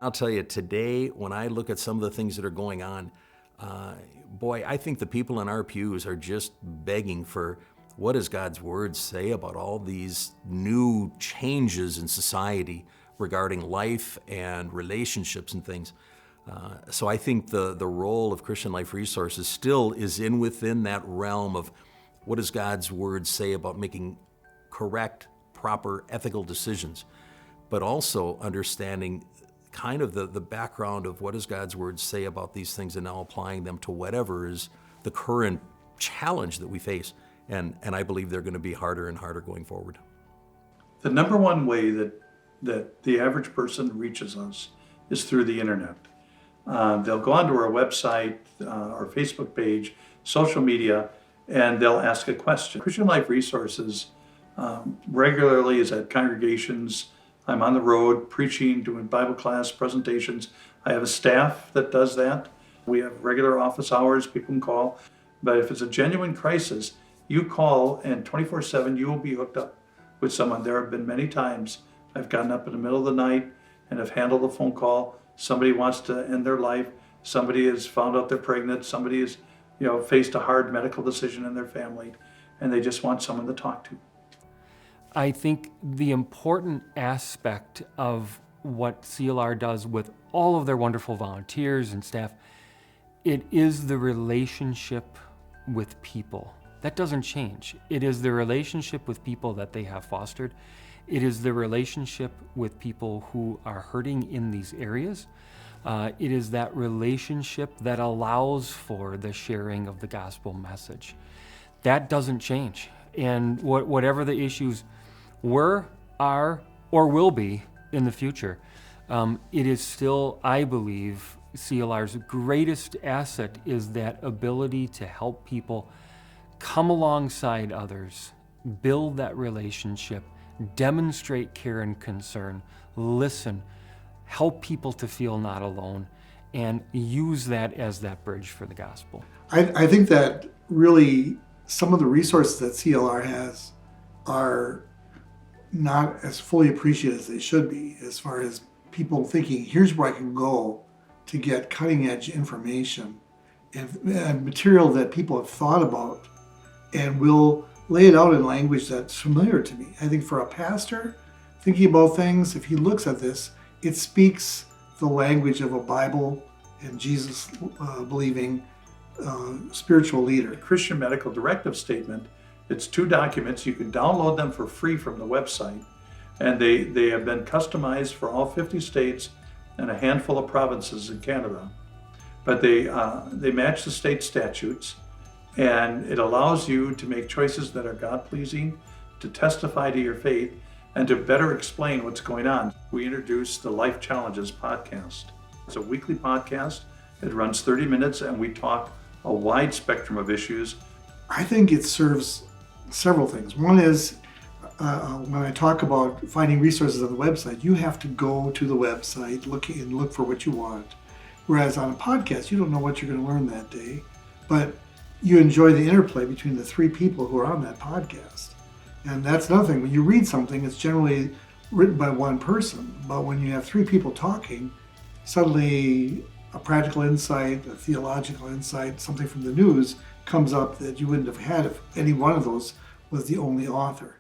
I'll tell you, today, when I look at some of the things that are going on, boy, I think the people in our pews are just begging for what does God's Word say about all these new changes in society regarding life and relationships and things. So I think the role of Christian Life Resources still is within that realm of what does God's Word say about making correct, proper, ethical decisions, but also understanding kind of the background of what does God's Word say about these things and now applying them to whatever is the current challenge that we face. And I believe they're going to be harder and harder going forward. The number one way that the average person reaches us is through the internet. They'll go onto our website, our Facebook page, social media, and they'll ask a question. Christian Life Resources regularly is at congregations. I'm on the road preaching, doing Bible class presentations. I have a staff that does that. We have regular office hours people can call. But if it's a genuine crisis, you call and 24/7 you will be hooked up with someone. There have been many times I've gotten up in the middle of the night and have handled a phone call. Somebody wants to end their life. Somebody has found out they're pregnant. Somebody has, faced a hard medical decision in their family, and they just want someone to talk to. I think the important aspect of what CLR does with all of their wonderful volunteers and staff, it is the relationship with people. That doesn't change. It is the relationship with people that they have fostered. It is the relationship with people who are hurting in these areas. It is that relationship that allows for the sharing of the gospel message. That doesn't change. And whatever the issues were, are, or will be in the future, it is still, I believe, CLR's greatest asset is that ability to help people come alongside others, build that relationship, demonstrate care and concern, listen, help people to feel not alone, and use that as that bridge for the gospel. I think that really some of the resources that CLR has are not as fully appreciated as they should be, as far as people thinking, here's where I can go to get cutting edge information and material that people have thought about and will lay it out in language that's familiar to me. I think for a pastor thinking about things, if he looks at this, it speaks the language of a Bible and Jesus believing spiritual leader. The Christian Medical Directive Statement, it's 2 documents. You can download them for free from the website, and they have been customized for all 50 states and a handful of provinces in Canada. But they match the state statutes, and it allows you to make choices that are God-pleasing, to testify to your faith, and to better explain what's going on. We introduced the Life Challenges podcast. It's a weekly podcast. It runs 30 minutes, and we talk a wide spectrum of issues. I think it serves several things. One is, when I talk about finding resources on the website, you have to go to the website, look for what you want. Whereas on a podcast, you don't know what you're going to learn that day, but you enjoy the interplay between the 3 people who are on that podcast. And that's another thing. When you read something, it's generally written by one person. But when you have 3 people talking, suddenly a practical insight, a theological insight, something from the news comes up that you wouldn't have had if any one of those was the only author.